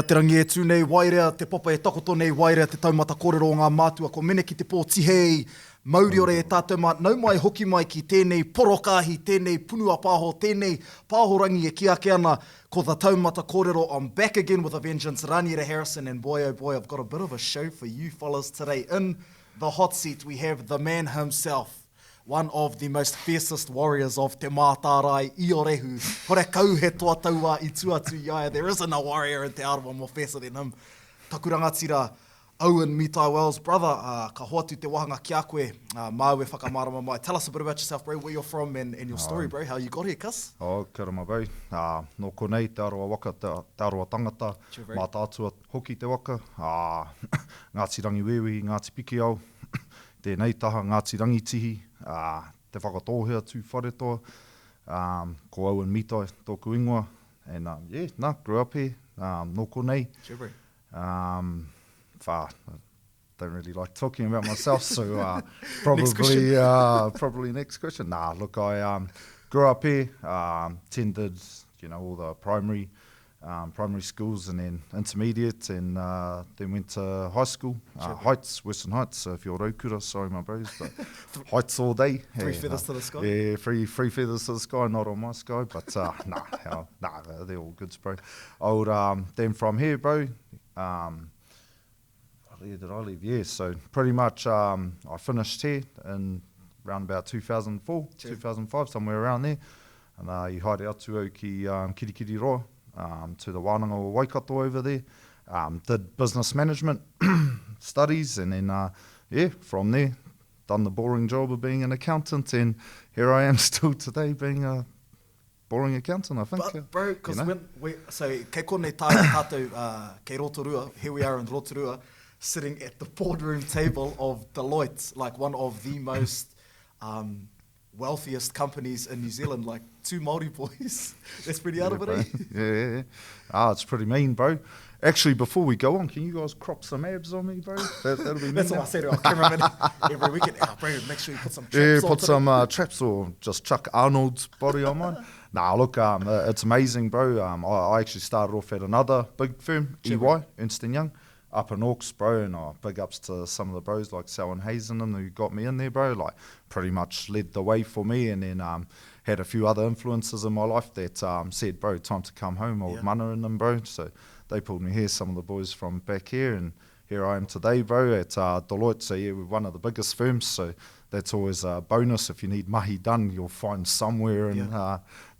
te rangi e tū nei wairea, te papa e takoto nei wairea, te taumata kōrero o ngā mātua, ko mene ki te pō tihei, Māori ore e tātou mā, nau mai hoki mai ki tēnei porokahi, tēnei punua pāho, tēnei pāhorangi e kia ke ana, ko the taumata kōrero. I'm back again with a vengeance, Raniera Harrison, and boy oh boy, I've got a bit of a show for you fellas today. In the hot seat, we have the man himself, one of the most fiercest warriors of te Mātārae, Ōrehu. Horekau he toa taua I tuatu iaia. There isn't a warrior in te Arawa more fiercer than him. Taku rangatira, Owen Mitai Wells, brother, ka hoatu te wahanga ki a koe, māue whakamārama mai. Tell us a bit about yourself, bro, where you're from and your story, bro, how you got here, cuz? Kia rama, bro. No konei, te Arawa waka, te Arawa tangata, Mātātua hoki te waka, Ngāti Rangiwewe, Ngāti Pikiau, tēnei taha, Ngāti Rangitihi, te Whakatōhea Tūwharetoa, ko Owen Mitai, tōku ingoa, and grew up here, no konei. Sure, bro. I don't really like talking about myself, so probably next question. Look, I grew up here, attended all the primary schools and then intermediate, and then went to high school, Heights, Western Heights. So if you're Raukura, sorry my bros, but Heights all day. Three feathers to the sky. Yeah, three feathers to the sky, not on my sky, but they're all good, bro. Then from here, bro. Where did I live? Yeah, so pretty much I finished here in around about 2004, 2005, somewhere around there. And I haere atu au ki Kirikiri Roa, to the wānanga o Waikato over there. Did business management studies, and then, from there, done the boring job of being an accountant, and here I am still today being a boring accountant, I think. But, bro, because so kei konei tātou kei Rotorua, here we are in Rotorua, sitting at the boardroom table of Deloitte, like one of the most wealthiest companies in New Zealand, like two Māori boys. That's pretty out of it, eh? Yeah. It's pretty mean, bro. Actually, before we go on, can you guys crop some abs on me, bro? That'll be That's what I say to our cameraman every weekend. Bro, make sure you put some traps on. Put some traps, or just chuck Arnold's body on mine. Look, it's amazing, bro. I actually started off at another big firm, EY, Ernst & Young, up in Auckland, bro, and big ups to some of the bros like Sal and Hayes and them who got me in there, bro. Like, pretty much led the way for me, and then had a few other influences in my life that said, bro, time to come home, old mana in them, bro. So they pulled me here, some of the boys from back here, and here I am today, bro, at Deloitte. So yeah, we're one of the biggest firms, so that's always a bonus. If you need mahi done, you'll find somewhere in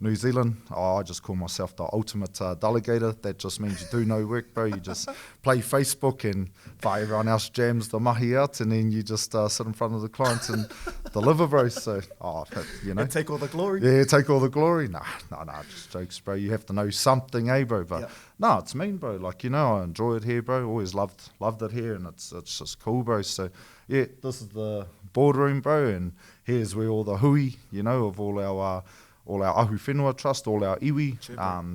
New Zealand. I just call myself the ultimate delegator. That just means you do no work, bro. You just play Facebook, and everyone else jams the mahi out, and then you just sit in front of the clients and deliver, bro. So, And take all the glory. Yeah, take all the glory. Nah, just jokes, bro. You have to know something, bro. But it's mean, bro. Like, I enjoy it here, bro. Always loved it here, and it's just cool, bro. So, yeah, this is the boardroom, bro, and here's where all the hui, of all our ahu whenua trust, all our iwi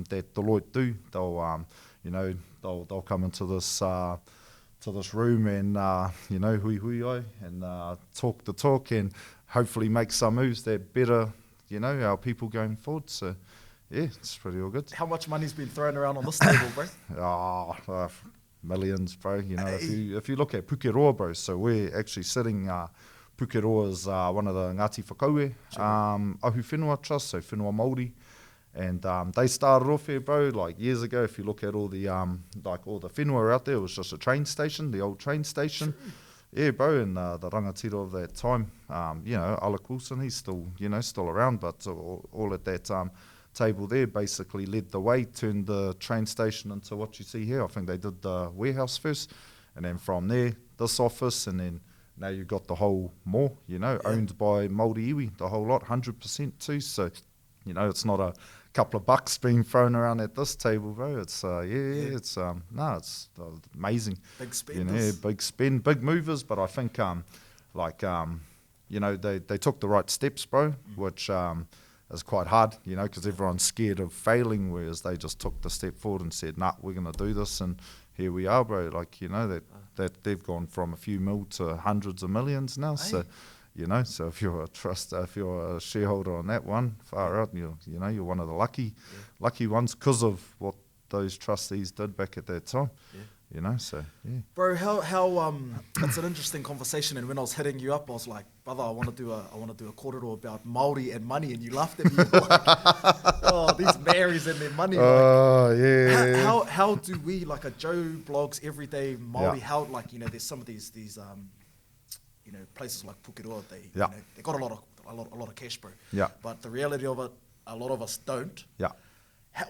that Deloitte do. They'll come into this room and hui ai and talk the talk, and hopefully make some moves that better our people going forward. So yeah, it's pretty all good. How much money's been thrown around on this table, bro? Millions, bro. If you look at Pukeroa, bro, so we're actually sitting. Pukeroa is one of the Ngāti Whakaue ahu whenua trust, so whenua Māori, and they started off here, bro, like years ago. If you look at all the whenua out there, it was just a train station, the old train station. Yeah, bro, and the rangatira of that time, Alec Wilson, he's still around, but all at that table there basically led the way, turned the train station into what you see here. I think they did the warehouse first, and then from there, this office, and then now you've got the whole mall, owned by Māori iwi, the whole lot, 100% too. So, it's not a couple of bucks being thrown around at this table, bro. It's it's amazing. Big spenders. Big spend, big movers. But I think they took the right steps, bro, which is quite hard, because everyone's scared of failing, whereas they just took the step forward and said, we're going to do this, and here we are, bro. Like, that they've gone from a few mil to hundreds of millions now. So, so if you're a shareholder on that one, far out, you're one of the lucky ones, because of what those trustees did back at that time. Yeah. You know, so yeah. Bro, how it's an interesting conversation, and when I was hitting you up, I was like, brother, I want to do a kōrero about Māori and money, and you laughed at me. You were like, oh, these Maoris and their money. Oh, yeah. How do we, like a Joe Blogs everyday Māori, how, like, you know, there's some of these you know, places like Pukeroa, they you know, they got a lot of cash, bro. Yeah. But the reality of it, a lot of us don't. Yeah.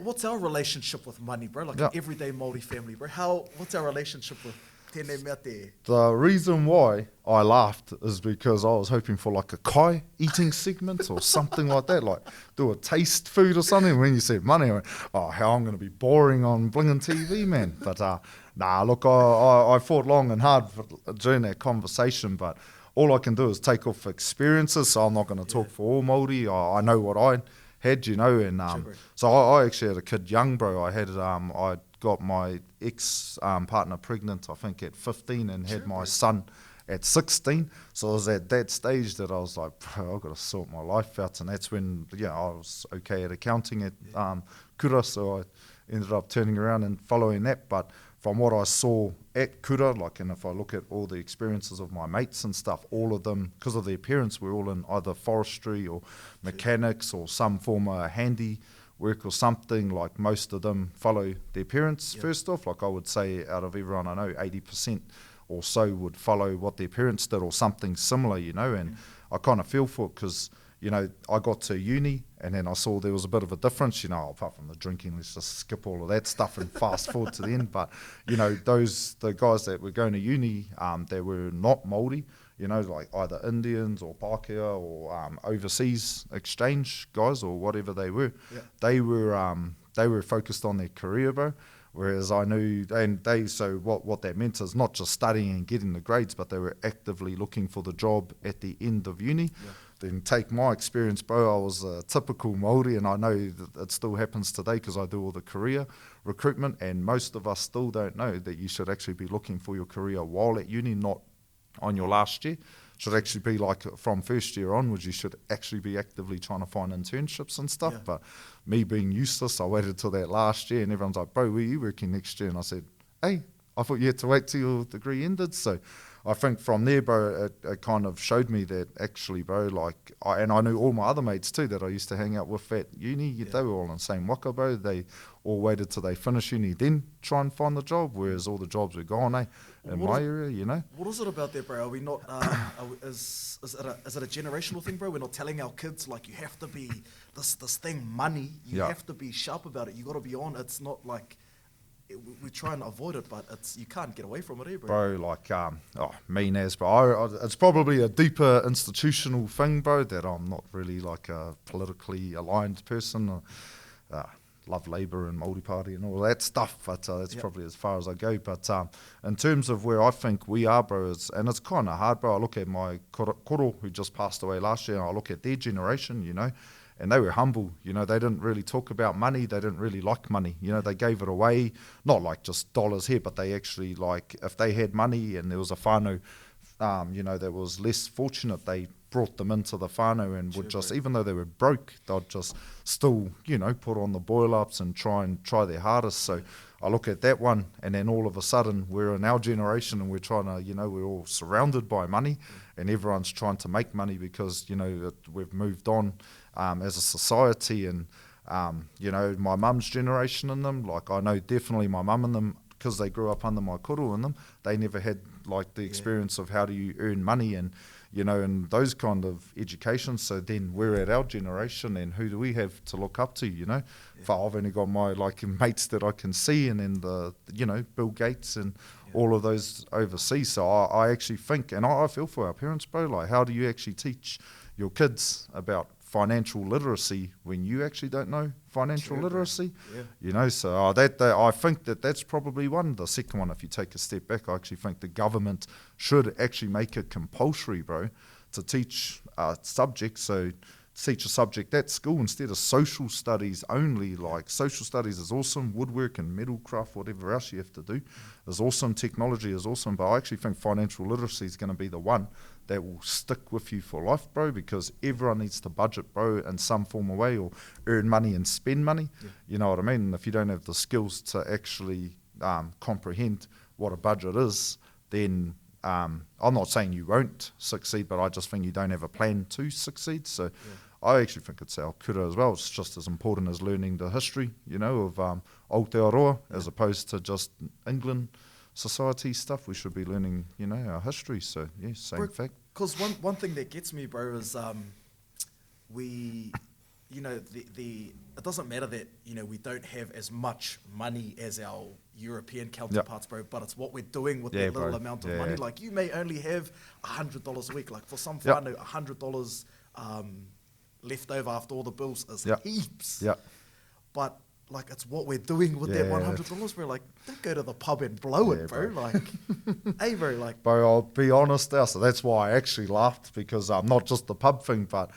What's our relationship with money, bro? Like an everyday Māori family, bro. What's our relationship with tēnei mea te? The reason why I laughed is because I was hoping for like a kai eating segment or something like that, like do a taste food or something. When you said money, I went, oh, how I'm going to be boring on blinging TV, man. But nah, look, I fought long and hard during that conversation, but all I can do is take off experiences, so I'm not going to talk for all Māori. I know what I had, you know, and so I actually had a kid young, bro. I got my ex-partner pregnant, I think, at 15 and had my son at 16. So I was at that stage that I was like, bro, I've got to sort my life out. And that's when, I was okay at accounting at Kura, so I ended up turning around and following that. But from what I saw at Kura, like, and if I look at all the experiences of my mates and stuff, all of them, because of their parents, we're all in either forestry or mechanics or some form of handy work or something. Like, most of them follow their parents first off. Like, I would say out of everyone I know, 80% or so would follow what their parents did or something similar, you know, and I kind of feel for it because, you know, I got to uni and then I saw there was a bit of a difference, you know, apart from the drinking, let's just skip all of that stuff and fast forward to the end. But, you know, the guys that were going to uni, they were not Māori, you know, like either Indians or Pākehā or overseas exchange guys or whatever they were. Yeah. They were focused on their career, bro. Whereas I knew, so what that meant is not just studying and getting the grades, but they were actively looking for the job at the end of uni. Yeah. Then take my experience, bro, I was a typical Māori, and I know that it still happens today because I do all the career recruitment, and most of us still don't know that you should actually be looking for your career while at uni, not on your last year. Should actually be like from first year onwards, you should actually be actively trying to find internships and stuff. Yeah. But me being useless, I waited till that last year, and everyone's like, bro, where are you working next year? And I said, hey, I thought you had to wait till your degree ended. So I think from there, bro, it kind of showed me that actually, bro, like, and I knew all my other mates too that I used to hang out with at uni, they were all in the same waka, bro. They all waited till they finish uni, then try and find the job, whereas all the jobs were gone, in my area, you know. What is it about that, bro? Are we not, is it a generational thing, bro? We're not telling our kids, like, you have to be this thing, money, you have to be sharp about it, you got to be on. It's not like, we try and avoid it, but you can't get away from it, bro. Bro, like, mean as, bro. It's probably a deeper institutional thing, bro, that I'm not really like a politically aligned person. Love Labour and Māori Party and all that stuff, but that's probably as far as I go. But in terms of where I think we are, bro, and it's kind of hard, bro. I look at my koro who just passed away last year, and I look at their generation, you know, and they were humble, you know, they didn't really talk about money, they didn't really like money, you know, they gave it away, not like just dollars here, but they actually, like, if they had money and there was a whānau, you know, that was less fortunate, they brought them into the whānau and would just, even though they were broke, they'd just still, you know, put on the boil-ups and try their hardest. So I look at that one, and then all of a sudden we're in our generation and we're trying to, you know, we're all surrounded by money and everyone's trying to make money because, you know, we've moved on as a society. And, you know, my mum's generation and them, like, I know definitely my mum and them, because they grew up under my koro and them, they never had, like, the experience of how do you earn money and, you know, and those kind of education. So then we're at our generation, and who do we have to look up to, you know? I've only got my, like, mates that I can see, and then the, you know, Bill Gates and all of those overseas. So I actually think, and I feel for our parents, bro, like, how do you actually teach your kids about financial literacy when you actually don't know financial literacy? You know, so I think that's probably one. The second one, if you take a step back, I actually think the government should actually make it compulsory, bro, to teach subjects. So teach a subject at school instead of social studies only. Like social studies is awesome, woodwork and metalcraft, whatever else you have to do is awesome, technology is awesome, but I actually think financial literacy is going to be the one that will stick with you for life, bro, because everyone needs to budget, bro, in some form of way, or earn money and spend money. You know what I mean? And if you don't have the skills to actually comprehend what a budget is, then I'm not saying you won't succeed, but I just think you don't have a plan to succeed. So I actually think it's our kura as well. It's just as important as learning the history, you know, of Aotearoa, as opposed to just England society stuff. We should be learning, you know, our history. So yeah, same fact. Because one thing that gets me, bro, is we, you know, it doesn't matter that, you know, we don't have as much money as our European counterparts, bro, but it's what we're doing with that little amount of money. Like, you may only have $100 a week. Like, for some whānau, $100 left over after all the bills is heaps. But, like, it's what we're doing with that $100, bro. Like, don't go to the pub and blow it, bro. Like, hey, bro, like... Bro, I'll be honest now, so that's why I actually laughed, because not just the pub thing, but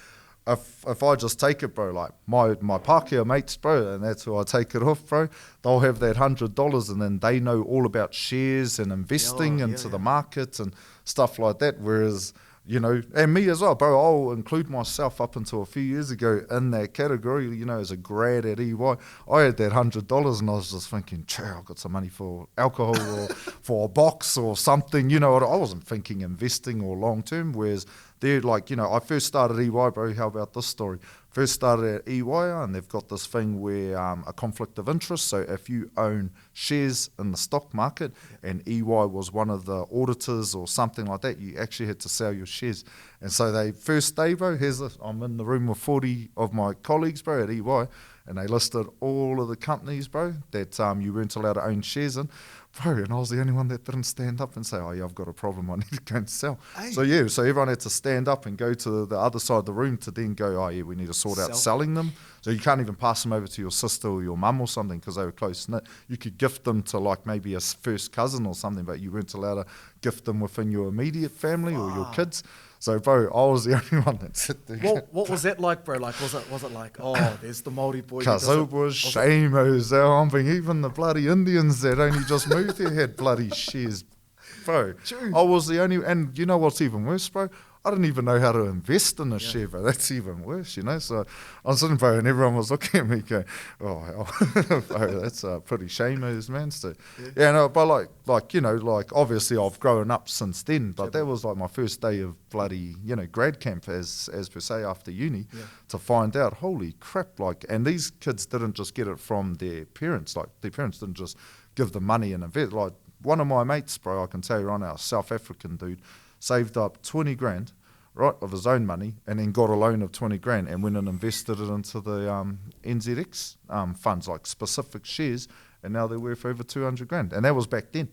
if I just take it, bro, like my Pākehā mates, bro, and that's who I take it off, bro, they'll have that $100 and then they know all about shares and investing into the markets and stuff like that, whereas, you know, and me as well, bro, I'll include myself up until a few years ago in that category, you know, as a grad at EY. I had that $100 and I was just thinking, I've got some money for alcohol or for a box or something, you know. I wasn't thinking investing or long term, whereas they're like, you know, I first started EY, bro, how about this story? First started at EY and they've got this thing where a conflict of interest, so if you own shares in the stock market and EY was one of the auditors or something like that, you actually had to sell your shares. And so they, first day, bro, I'm in the room with 40 of my colleagues, bro, at EY, and they listed all of the companies, bro, that you weren't allowed to own shares in. Bro, and I was the only one that didn't stand up and say, oh yeah, I've got a problem, I need to go and sell. Hey. So everyone had to stand up and go to the other side of the room to then go, oh yeah, we need to sort out selling them. So you can't even pass them over to your sister or your mum or something because they were close-knit. You could gift them to like maybe a first cousin or something, but you weren't allowed to gift them within your immediate family or your kids. So, bro, I was the only one that sit there. What was that like, bro? Like, was it like, oh, there's the Māori boy? Because it was shame-os. I mean, even the bloody Indians that only just moved here had bloody shares. Bro, I was the only... And you know what's even worse, bro? I didn't even know how to invest in a share, bro. That's even worse, you know? So I'm sitting, bro, and everyone was looking at me going, oh, hell. Bro, that's pretty shame-os, man. So, no, but like, you know, like, obviously I've grown up since then, but that was like my first day of bloody, you know, grad camp as per se after uni to find out, holy crap, like, and these kids didn't just get it from their parents, like, their parents didn't just give them money and invest. Like, one of my mates, bro, I can tell you right now, South African dude, saved up 20 grand, right, of his own money, and then got a loan of 20 grand and went and invested it into the NZX funds, like specific shares, and now they're worth over 200 grand. And that was back then.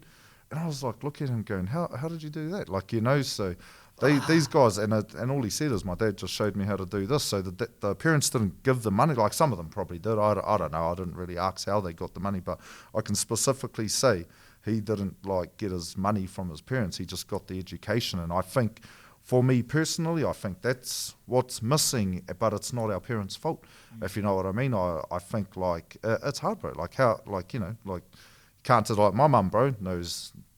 And I was like, look at him going, how did you do that? Like, you know, so these guys, and all he said is, my dad just showed me how to do this. So the parents didn't give the money, like some of them probably did. I don't know, I didn't really ask how they got the money, but I can specifically say he didn't like get his money from his parents. He just got the education. And I think, for me personally, I think that's what's missing, but it's not our parents' fault, if you know what I mean. I think, like, it's hard, bro. Like, how, like, you know, like, can't, like, my mum, bro,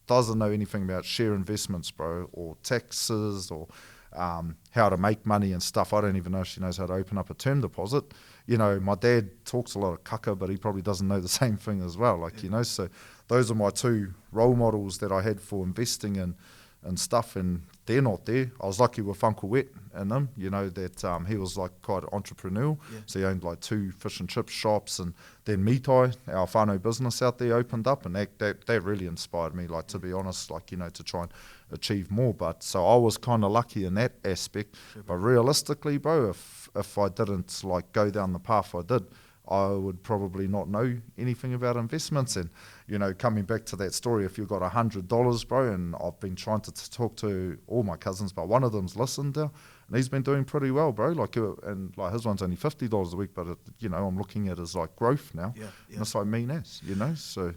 doesn't know anything about share investments, bro, or taxes, or how to make money and stuff. I don't even know if she knows how to open up a term deposit. You know, my dad talks a lot of kaka, but he probably doesn't know the same thing as well. Like, you know, so those are my two role models that I had for investing and stuff, and they're not there. I was lucky with Uncle Wet and them, you know, that he was like quite entrepreneurial. So he owned like 2 fish and chip shops, and then Mitai, our whānau business out there, opened up, and that really inspired me, like, to be honest, like, you know, to try and achieve more. But so I was kind of lucky in that aspect. But realistically, bro, if I didn't like go down the path I did, I would probably not know anything about investments. And, you know, coming back to that story, if you've got $100, bro, and I've been trying to talk to all my cousins, but one of them's listened now, and he's been doing pretty well, bro. Like, and like his one's only $50 a week, but you know, I'm looking at his like growth now. And it's like mean as, you know. So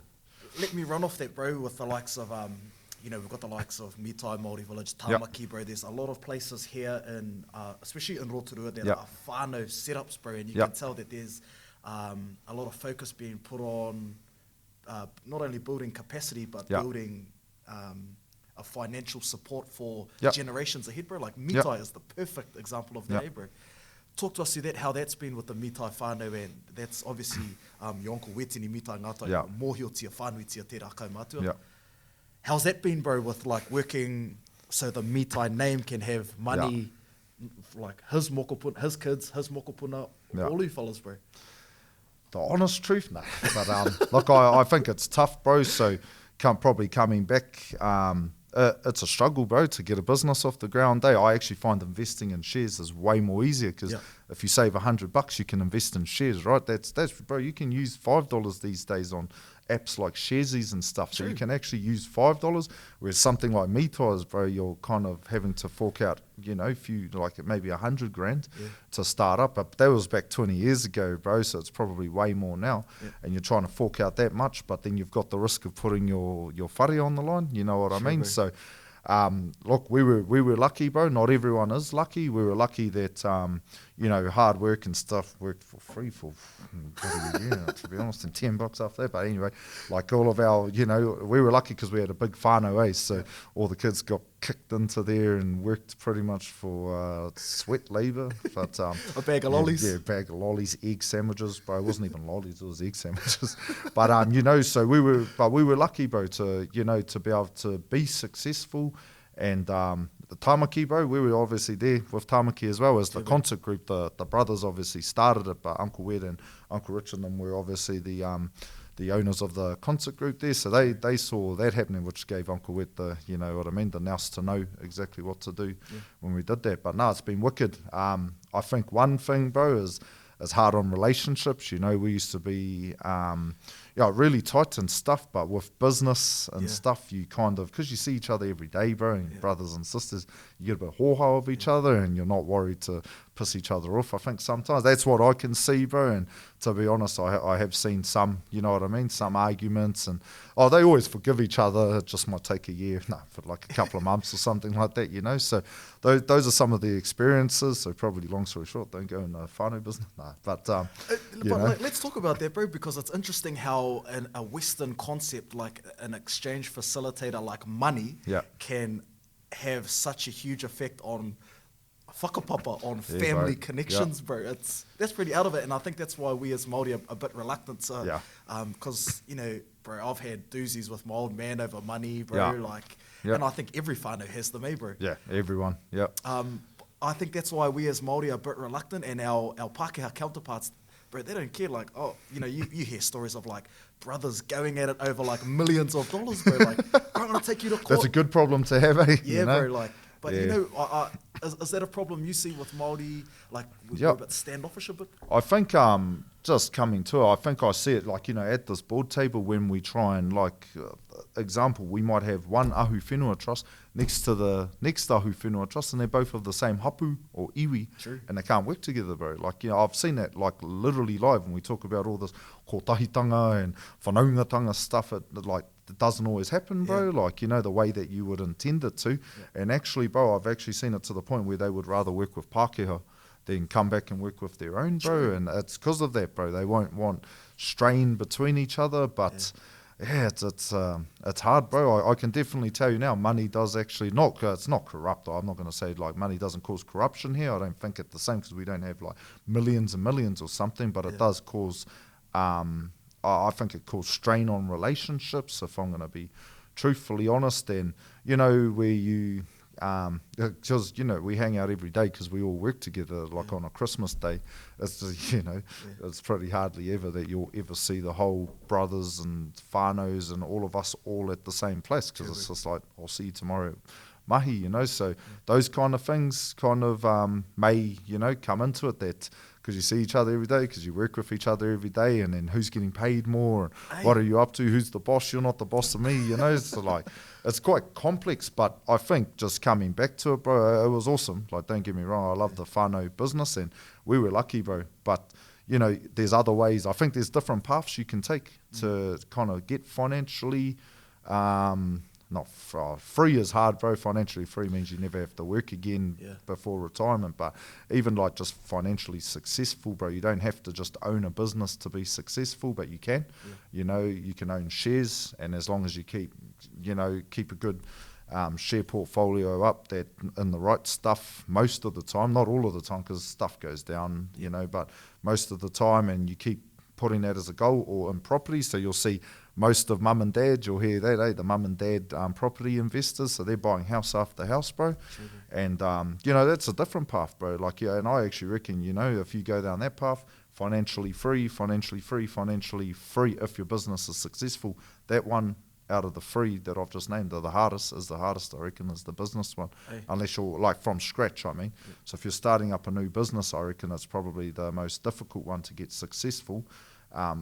let me run off that, bro, with the likes of you know, we've got the likes of Mitai Māori Village, Tāmaki, bro. There's a lot of places here in, especially in Rotorua, that are whānau setups, bro, and you can tell that there's a lot of focus being put on not only building capacity, but building a financial support for generations ahead, bro. Like Mitai is the perfect example of that, bro. Talk to us through that, how that's been with the Mitai whānau, and that's obviously your uncle Wetini Mitai Ngātai, mōhio tia whānui tia te rākau mātua. How's that been, bro, with like working so the Mitai name can have money, like his mokopuna, his kids, his mokopuna, all you fellas, bro? The honest truth, no. But look, I think it's tough, bro. So probably coming back, it's a struggle, bro, to get a business off the ground. I actually find investing in shares is way more easier because if you save $100, you can invest in shares, right? That's bro. You can use $5 these days on apps like Sharesies and stuff. So you can actually use $5, whereas something like Mitai's, bro, you're kind of having to fork out, you know, maybe $100,000 to start up. But that was back 20 years ago, bro. So it's probably way more now. And you're trying to fork out that much, but then you've got the risk of putting your whare on the line. You know what I mean? Bro. So, look, we were lucky, bro. Not everyone is lucky. We were lucky that, you know, hard work and stuff worked for free for about a year, to be honest, and $10 after that. But anyway, like all of our, you know, we were lucky because we had a big whānau, so all the kids got kicked into there and worked pretty much for sweat labour. But a bag of lollies. Yeah, a bag of lollies, egg sandwiches, bro. It wasn't even lollies, it was egg sandwiches. But you know, so we were lucky, bro, to, you know, to be able to be successful. And the Tāmaki, bro, we were obviously there with Tāmaki as well as the concert group. The brothers obviously started it, but Uncle Wed and Uncle Rich and them were obviously the owners of the concert group there. So they saw that happening, which gave Uncle Wed the, you know what I mean, the nous to know exactly what to do when we did that. But no, it's been wicked. I think one thing, bro, is hard on relationships. You know, we used to be really tight and stuff, but with business and stuff, you kind of, because you see each other every day, bro, and brothers and sisters, you get a bit hoha of each other and you're not worried to piss each other off. I think sometimes that's what I can see, bro, and to be honest, I have seen some, you know what I mean, some arguments, and they always forgive each other. It just might take a year, for like a couple of months or something like that, you know. So those are some of the experiences. So probably, long story short, don't go in the whānau business. But let's talk about that, bro, because it's interesting how a Western concept like an exchange facilitator like money can have such a huge effect on whakapapa, on family connections, bro. That's pretty out of it, and I think that's why we as Māori are a bit reluctant to, because, you know, bro, I've had doozies with my old man over money, bro, and I think every whānau has them, bro. Yeah, everyone, I think that's why we as Māori are a bit reluctant, and our Pākehā counterparts, bro, they don't care. Like, you know, you hear stories of like brothers going at it over like millions of dollars, bro. Like, I'm gonna take you to court. That's a good problem to have, eh? Yeah, you know? bro. Like, but you know, is that a problem you see with Māori? Like, we're a bit standoffish a bit. I think just coming to it, I think I see it like, you know, at this board table when we try and like, example, we might have one ahu whenua trust next to the next ahu whenua trust, and they're both of the same hapu or iwi, and they can't work together, bro. Like, you know, I've seen that like literally live when we talk about all this kotahitanga and whanaungatanga stuff. It doesn't always happen, bro. Like, you know, the way that you would intend it to. And actually, bro, I've actually seen it to the point where they would rather work with Pākehā than come back and work with their own, bro. And it's because of that, bro. They won't want strain between each other, but it's hard, bro. I can definitely tell you now, money does actually it's not corrupt. I'm not going to say like money doesn't cause corruption here. I don't think it's the same because we don't have like millions and millions or something, but it does cause, I think it causes strain on relationships, if I'm going to be truthfully honest. And, you know, where you, because, you know, we hang out every day because we all work together, like on a Christmas day. It's just, you know, it's pretty hardly ever that you'll ever see the whole brothers and whānaus and all of us all at the same place, because it's just like, I'll see you tomorrow mahi, you know. So those kind of things kind of may, you know, come into it, that because you see each other every day, because you work with each other every day, and then who's getting paid more, and what are you up to, who's the boss, you're not the boss of me, you know. So like, it's quite complex, but I think just coming back to it, bro, it was awesome. Like, don't get me wrong, I love the whānau business, and we were lucky, bro, but you know, there's other ways. I think there's different paths you can take to kind of get financially free is hard, bro. Financially free means you never have to work again before retirement. But even like just financially successful, bro, you don't have to just own a business to be successful, but you can. You know, you can own shares, and as long as you keep a good share portfolio up that in the right stuff most of the time, not all of the time because stuff goes down, you know, but most of the time, and you keep putting that as a goal, or in property. So you'll see most of mum and dad, you'll hear that, the mum and dad property investors, so they're buying house after house, bro. And, you know, that's a different path, bro. Like, yeah, and I actually reckon, you know, if you go down that path, financially free if your business is successful, that one out of the three that I've just named the hardest, I reckon, is the business one. Unless you're like from scratch, I mean. So if you're starting up a new business, I reckon it's probably the most difficult one to get successful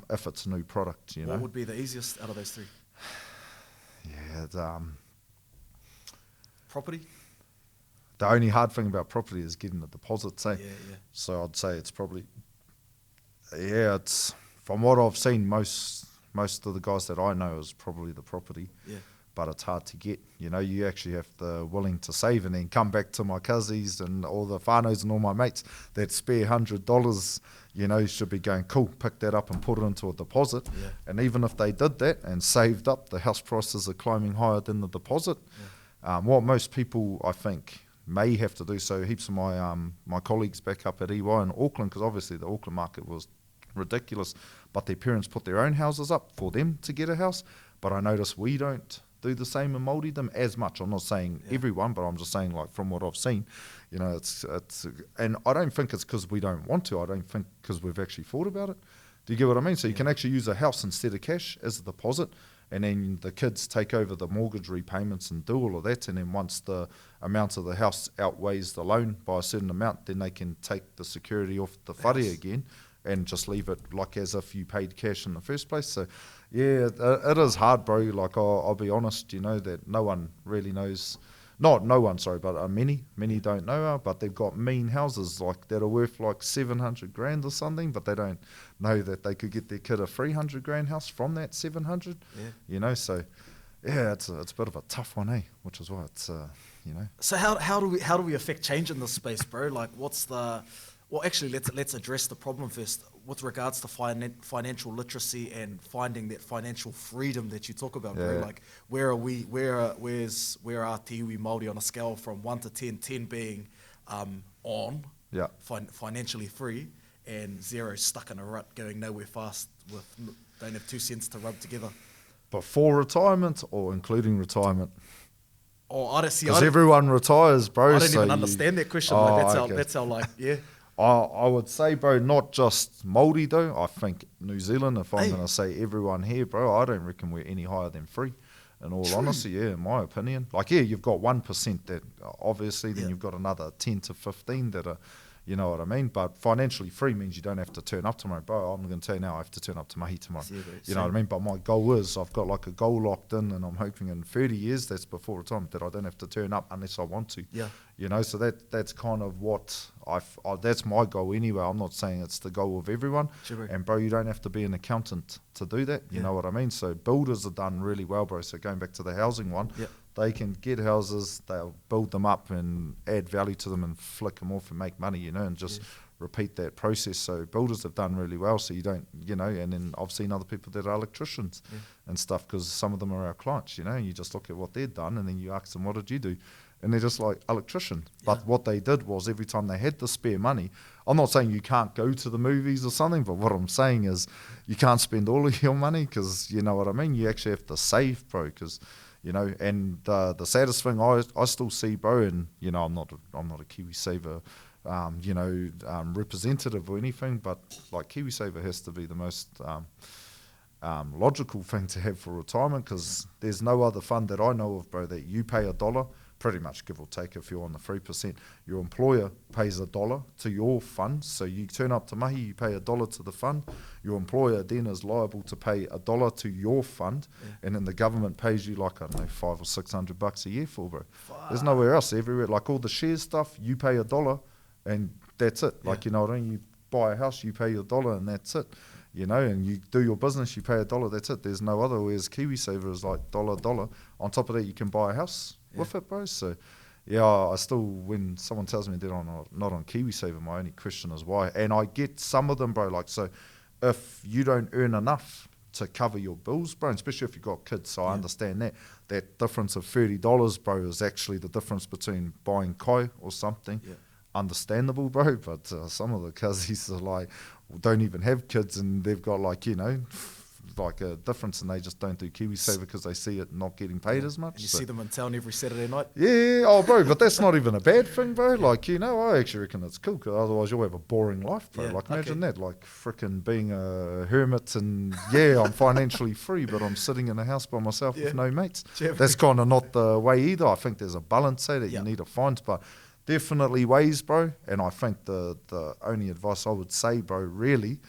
if it's a new product, you know. What would be the easiest out of those three? Yeah, property? The only hard thing about property is getting the deposits, eh? Yeah. So I'd say it's probably, it's, from what I've seen, most of the guys that I know is probably the property. But it's hard to get. You know, you actually have to willing to save, and then come back to my cousins and all the whānaus and all my mates that spare $100, you know, should be going, cool, pick that up and put it into a deposit. And even if they did that and saved up, the house prices are climbing higher than the deposit. What most people, I think, may have to do, so heaps of my colleagues back up at EY in Auckland, because obviously the Auckland market was ridiculous, but their parents put their own houses up for them to get a house. But I notice we don't do the same in Māoridom as much. I'm not saying everyone, but I'm just saying, like, from what I've seen, you know, it's and I don't think it's because we don't want to. I don't think because we've actually thought about it. Do you get what I mean? So you can actually use a house instead of cash as a deposit, and then the kids take over the mortgage repayments and do all of that, and then once the amount of the house outweighs the loan by a certain amount, then they can take the security off the whare again and just leave it like as if you paid cash in the first place. So yeah, it is hard, bro. Like, I'll be honest, you know, that no one really knows, not no one, sorry, but many don't know, but they've got mean houses like that are worth like 700 grand or something, but they don't know that they could get their kid a 300 grand house from that 700, you know. So yeah, it's a bit of a tough one, which is why it's, you know. So how do we affect change in this space, bro? Like, what's the... Well, actually, let's address the problem first with regards to financial literacy and finding that financial freedom that you talk about, bro. Like, where are te iwi Māori on a scale from 1 to 10, 10 being financially free, and 0 stuck in a rut, going nowhere fast, don't have 2 cents to rub together? Before retirement or including retirement? Oh, I don't see. Because everyone retires, bro. I don't even understand that question. That's how like, yeah. I would say, bro, not just Māori though. I think New Zealand, if I'm going to say everyone here, bro, I don't reckon we're any higher than free. In all honesty, in my opinion. Like, you've got 1% that obviously, then you've got another 10 to 15 that are, you know what I mean? But financially free means you don't have to turn up tomorrow. Bro, I'm going to tell you now, I have to turn up to mahi tomorrow. You know what I mean? But my goal is, I've got like a goal locked in, and I'm hoping in 30 years, that's before retirement, that I don't have to turn up unless I want to. You know, so that's kind of what that's my goal anyway. I'm not saying it's the goal of everyone. And bro, you don't have to be an accountant to do that. You know what I mean? So builders are done really well, bro. So going back to the housing one, they can get houses, they'll build them up and add value to them and flick them off and make money, you know, and just repeat that process. So builders have done really well. So you don't, you know, and then I've seen other people that are electricians and stuff, because some of them are our clients, you know, and you just look at what they've done and then you ask them, what did you do? And they're just like, electrician. But what they did was, every time they had the spare money, I'm not saying you can't go to the movies or something, but what I'm saying is you can't spend all of your money, because, you know what I mean, you actually have to save, bro, because, you know, and the saddest thing I still see, bro, and, you know, I'm not a KiwiSaver, you know, representative or anything, but like, KiwiSaver has to be the most logical thing to have for retirement, because there's no other fund that I know of, bro, that you pay $1, pretty much give or take if you're on the 3%. Your employer pays $1 to your fund, so you turn up to mahi, you pay $1 to the fund. Your employer then is liable to pay $1 to your fund, and then the government pays you like, I don't know, $500 or $600 a year for, bro. There's nowhere else. Everywhere, like all the share stuff, you pay $1 and that's it. Like, you know what I mean? You buy a house, you pay your $1 and that's it. you know, and you do your business, you pay $1, that's it. There's no other. Whereas KiwiSaver is like $1. On top of that, you can buy a house with it, bro. So, yeah, I still, when someone tells me they're not on KiwiSaver, my only question is why. And I get some of them, bro, like, so if you don't earn enough to cover your bills, bro, and especially if you've got kids, so I understand that difference of $30, bro, is actually the difference between buying kai or something. Understandable, bro, but some of the cousins are like, don't even have kids, and they've got like, you know, like a difference, and they just don't do KiwiSaver because they see it not getting paid as much. And you see them in town every Saturday night. Yeah, oh, bro, but that's not even a bad thing, bro. Like, you know, I actually reckon it's cool, because otherwise you'll have a boring life, bro. Like, imagine that, like freaking being a hermit, and I'm financially free, but I'm sitting in a house by myself with no mates. That's kind of not the way either. I think there's a balance there that you need to find, but definitely ways, bro. And I think the only advice I would say, bro, really,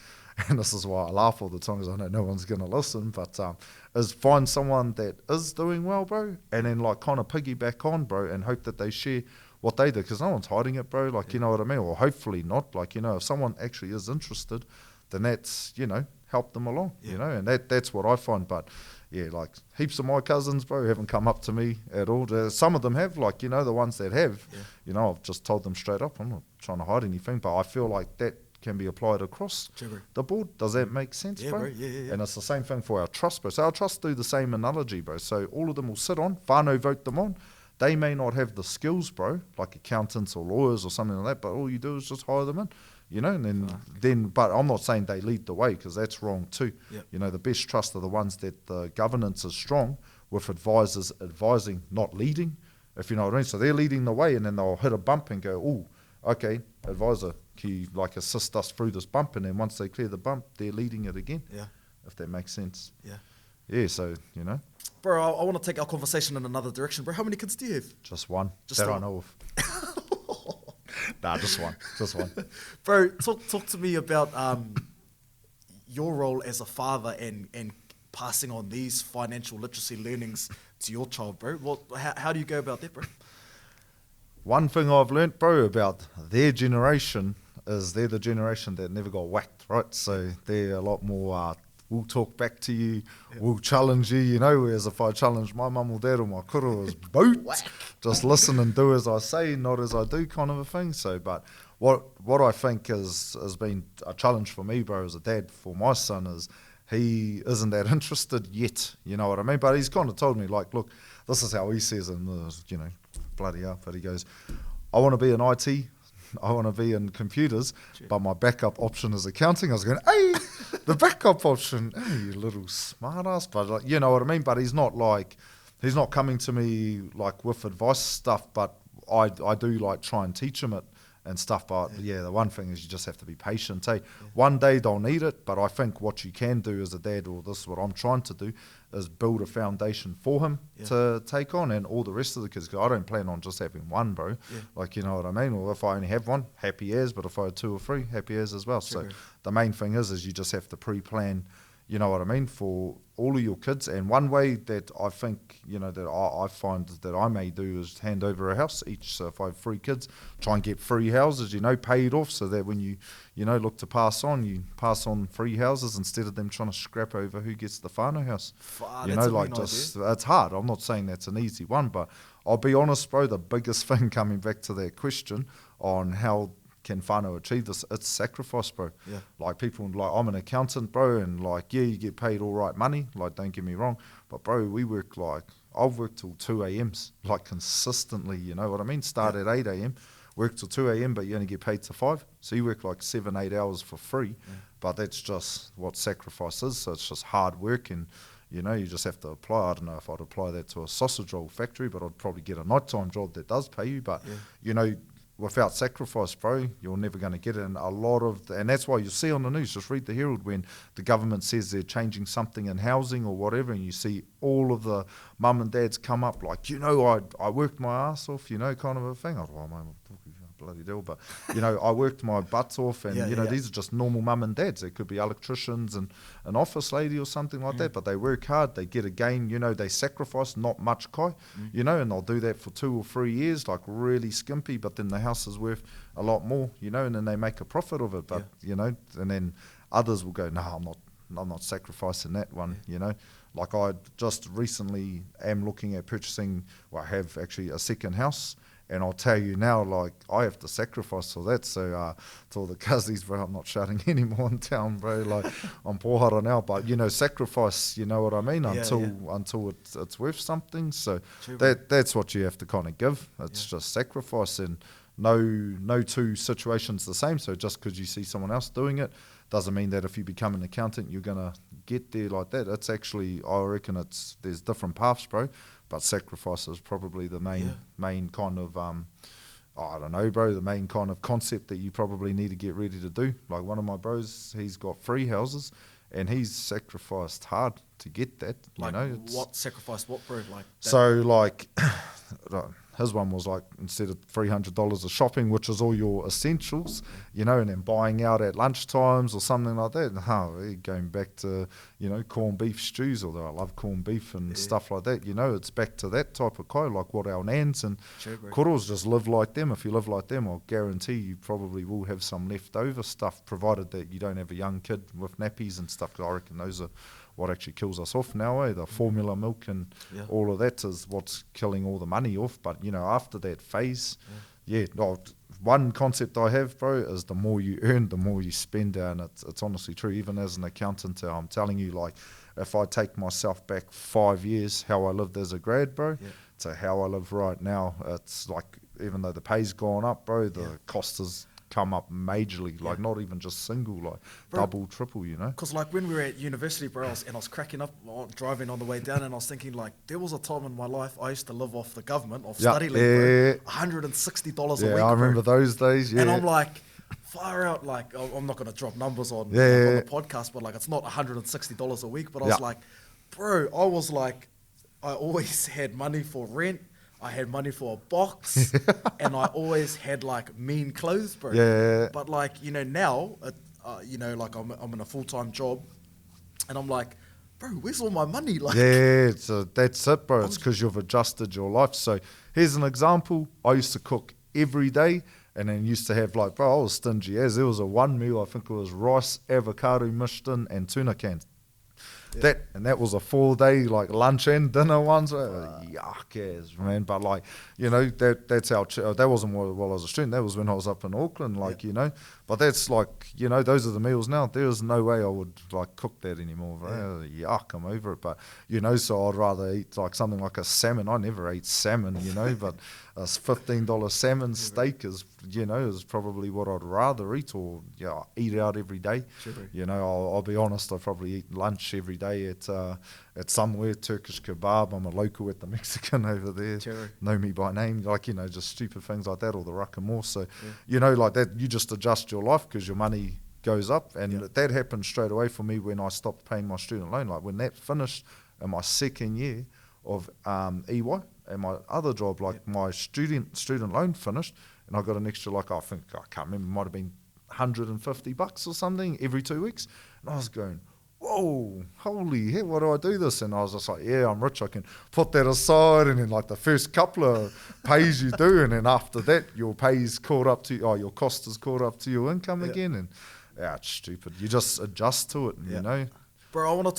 and this is why I laugh all the time, because I know no one's going to listen, but is find someone that is doing well, bro, and then like kind of piggyback on, bro, and hope that they share what they do, because no one's hiding it, bro, like, you know what I mean, or hopefully not, like, you know, if someone actually is interested, then that's, you know, help them along, you know, and that's what I find. But yeah, like heaps of my cousins, bro, haven't come up to me at all. Some of them have, like, you know, the ones that have, you know, I've just told them straight up, I'm not trying to hide anything, but I feel like that can be applied across the board. Does that make sense, bro? And it's the same thing for our trust, bro. So our trusts do the same analogy, bro. So all of them will sit on, whānau vote them on. They may not have the skills, bro, like accountants or lawyers or something like that, but all you do is just hire them in. You know, and then, but I'm not saying they lead the way, because that's wrong too. You know, the best trust are the ones that the governance is strong, with advisors advising, not leading, if you know what I mean. So they're leading the way, and then they'll hit a bump and go, oh, okay, advisor, can you like assist us through this bump? And then once they clear the bump, they're leading it again. If that makes sense. Yeah, so, you know. Bro, I want to take our conversation in another direction, bro. How many kids do you have? Just one. That I know of. Nah, just one. Bro, talk to me about your role as a father and passing on these financial literacy learnings to your child, bro. How do you go about that, bro? One thing I've learnt, bro, about their generation is they're the generation that never got whacked, right? So they're a lot more, we'll talk back to you, we'll challenge you, you know, whereas if I challenge my mum or dad or my kura, it was boot, just listen and do as I say, not as I do, kind of a thing. So, but what I think has been a challenge for me, bro, as a dad for my son is he isn't that interested yet, you know what I mean? But he's kind of told me, like, look, this is how he says it, you know, bloody hell, but he goes, I want to be in IT, I want to be in computers, but my backup option is accounting. I was going, hey, the backup option, hey, you little smart ass, but like, you know what I mean? But he's not coming to me like with advice stuff, but I do like try and teach him it and stuff. But yeah, the one thing is you just have to be patient. Hey, one day they'll need it, but I think what you can do as a dad, or this is what I'm trying to do, is build a foundation for him to take on, and all the rest of the kids, because I don't plan on just having one, bro. Like, you know what I mean? Or if I only have one, happy as, but if I had 2 or 3, happy as well. So the main thing is you just have to pre-plan, you know what I mean, for all of your kids. And one way that I think, you know, that I find that I may do is hand over a house each. So if I have 3 kids, try and get 3 houses, you know, paid off, so that when you know, look to pass on, you pass on 3 houses instead of them trying to scrap over who gets the whānau house. You know, like, just, it's hard. I'm not saying that's an easy one, but I'll be honest, bro, the biggest thing, coming back to that question on how can whānau achieve this, it's sacrifice, bro. Like, people, like, I'm an accountant, bro, and like, yeah, you get paid all right money, like, don't get me wrong, but bro, we work, like, I've worked till 2 a.m s, like, consistently, you know what I mean? Start at 8 a.m, work till 2 a.m, but you only get paid to 5, so you work like 7-8 hours for free. But that's just what sacrifice is. So it's just hard work, and you know, you just have to apply. I don't know if I'd apply that to a sausage roll factory, but I'd probably get a nighttime job that does pay you. But you know, without sacrifice, bro, you're never going to get it. And a lot of, and that's why you see on the news, just read the Herald, when the government says they're changing something in housing or whatever, and you see all of the mum and dads come up like, you know, I worked my ass off, you know, kind of a thing. I was like, oh, bloody deal, but you know, I worked my butts off, and you know, these are just normal mum and dads. They could be electricians and an office lady or something like that, but they work hard, they get a gain, you know, they sacrifice not much kai, you know, and they'll do that for 2 or 3 years, like really skimpy, but then the house is worth a lot more, you know, and then they make a profit of it. But you know, and then Others will go, no, I'm not sacrificing that one, you know. Like I just recently am looking at purchasing, well, I have actually a second house, and I'll tell you now, like, I have to sacrifice for that. So to all the cousins, bro, I'm not shouting anymore in town, bro. Like, I'm pohara now. But, you know, sacrifice, you know what I mean, until it's worth something. So that's what you have to kind of give. It's just sacrifice, and no two situations the same. So just because you see someone else doing it doesn't mean that if you become an accountant, you're going to get there like that. It's actually, I reckon there's different paths, bro. But sacrifice is probably the main kind of, I don't know, bro, the main kind of concept that you probably need to get ready to do. Like one of my bros, he's got 3 houses, and he's sacrificed hard to get that. Like, you know, what sacrifice? What, bro? Like that? So, like, his one was like, instead of $300 of shopping, which is all your essentials, you know, and then buying out at lunchtimes or something like that. Going back to, you know, corned beef stews, although I love corned beef and stuff like that, you know, it's back to that type of kai, like what our nans and koros just live like them. If you live like them, I'll guarantee you probably will have some leftover stuff, provided that you don't have a young kid with nappies and stuff, 'cause I reckon those are what actually kills us off now, the formula milk and all of that is what's killing all the money off. But, you know, after that phase, one concept I have, bro, is the more you earn, the more you spend, and it's honestly true. Even as an accountant, I'm telling you, like, if I take myself back 5 years, how I lived as a grad, bro, to how I live right now, it's like, even though the pay's gone up, bro, the cost has come up majorly, like not even just single, like bro, double, triple, you know. Because like when we were at university, bro, I was cracking up driving on the way down, and I was thinking, like, there was a time in my life I used to live off the government, off study leave, bro, $160 a week. I remember those days, And I'm like, far out, like, I'm not going to drop numbers on the podcast, but like, it's not $160 a week, but I was like, bro, I always had money for rent, I had money for a box, and I always had like mean clothes, bro. But like, you know, now, you know, like I'm in a full-time job, and I'm like, bro, where's all my money? Like, so that's it, bro. It's because you've adjusted your life. So here's an example. I used to cook every day, and then used to have, like, bro, I was stingy as there was a one meal, I think it was rice, avocado mixed in, and tuna cans. That was a 4-day like lunch and dinner ones. Yuck ass, man. But like, you know, that's how that wasn't while I was a student. That was when I was up in Auckland, like, you know. But that's like, you know, those are the meals now. There's no way I would like cook that anymore. Yuck, I'm over it. But, you know, so I'd rather eat like something like a salmon. I never ate salmon, you know, but a $15 salmon steak is, you know, is probably what I'd rather eat, or eat out every day. You know, I'll be honest, I probably eat lunch every day at somewhere, Turkish kebab. I'm a local at the Mexican over there. Know me by name, like, you know, just stupid things like that, or the Rakamore. So, you know, like that, you just adjust your life because your money goes up. And that happened straight away for me when I stopped paying my student loan. Like when that finished in my second year of EY, and my other job, like my student loan finished, and I got an extra, like, I can't remember, it might have been $150 or something every 2 weeks. And I was going, whoa, holy heck, why do I do this? And I was just like, yeah, I'm rich, I can put that aside. And then like the first couple of pays you do, and then after that your pay's caught up to, your cost is caught up to your income again. And it's stupid. You just adjust to it, you know. Bro, I want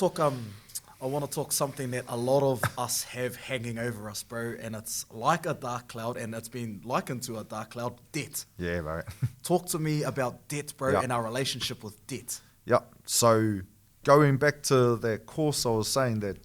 to talk something that a lot of us have hanging over us, bro, and it's like a dark cloud, and it's been likened to a dark cloud: debt. Yeah, bro. Talk to me about debt, bro, and our relationship with debt. So going back to that course I was saying that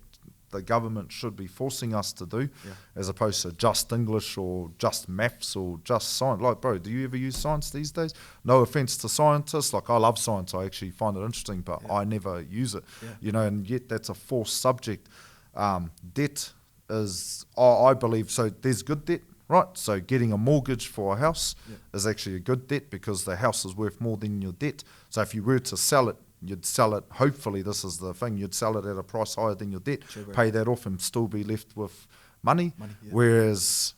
the government should be forcing us to do, as opposed to just English or just maths or just science. Like, bro, do you ever use science these days? No offense to scientists. Like, I love science. I actually find it interesting, but I never use it. You know, and yet that's a forced subject. Debt is, I believe, so there's good debt, right? So getting a mortgage for a house is actually a good debt because the house is worth more than your debt. So if you were to sell it, you'd sell it, hopefully this is the thing, you'd sell it at a price higher than your debt, pay that off and still be left with money. Whereas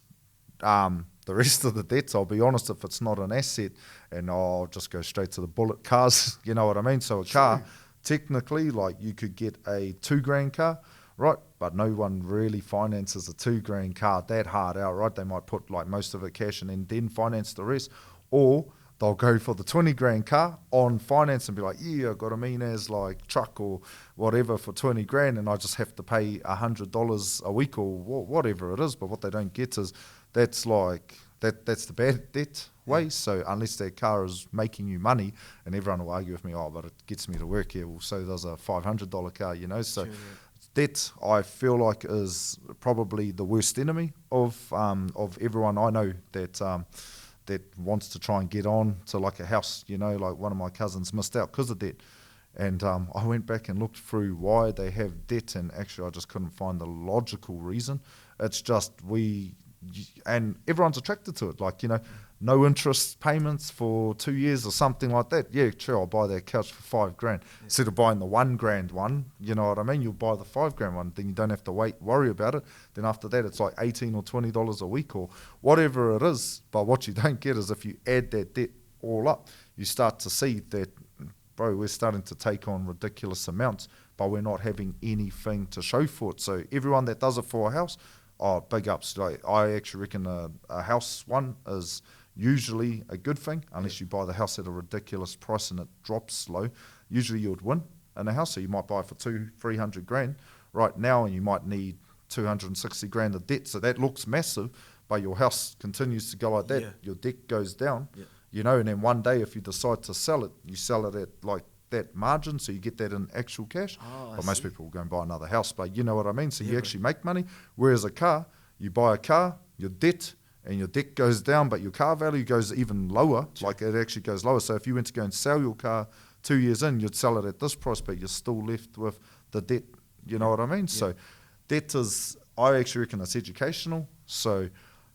the rest of the debts, I'll be honest, if it's not an asset, and I'll just go straight to the bullet cars, you know what I mean? So a car, technically, like you could get a $2,000 car, right? But no one really finances a $2,000 car that hard out, right? They might put like most of it cash and then finance the rest. Or they'll go for the 20 grand car on finance and be like, yeah, I've got a mean-as like truck or whatever for 20 grand and I just have to pay $100 a week or whatever it is. But what they don't get is that's like, that's the bad debt way. So unless that car is making you money, and everyone will argue with me, oh, but it gets me to work here. Well, so does a $500 car, you know. So debt, I feel like, is probably the worst enemy of everyone I know that wants to try and get on to like a house, you know. Like one of my cousins missed out because of debt. And I went back and looked through why they have debt, and actually I just couldn't find the logical reason. It's just and everyone's attracted to it, like, you know, no interest payments for 2 years or something like that. Yeah, sure, I'll buy that couch for $5 grand. Instead of buying the $1 grand one, you know what I mean? You'll buy the $5 grand one, then you don't have to worry about it. Then after that, it's like $18 or $20 a week or whatever it is. But what you don't get is if you add that debt all up, you start to see that, bro, we're starting to take on ridiculous amounts, but we're not having anything to show for it. So everyone that does it for a house, oh, big ups. Like, I actually reckon a house one is usually a good thing, unless you buy the house at a ridiculous price and it drops low. Usually you would win in a house, so you might buy it for 200-300 grand right now, and you might need 260 grand of debt. So that looks massive, but your house continues to go like that. Your debt goes down, you know, and then one day if you decide to sell it, you sell it at like that margin, so you get that in actual cash. But most people will go and buy another house, but you know what I mean? So you actually make money. Whereas a car, you buy a car, your debt goes down, but your car value goes even lower. Like, it actually goes lower. So if you went to go and sell your car 2 years in, you'd sell it at this price, but you're still left with the debt. You know what I mean? So debt is, I actually reckon it's educational. So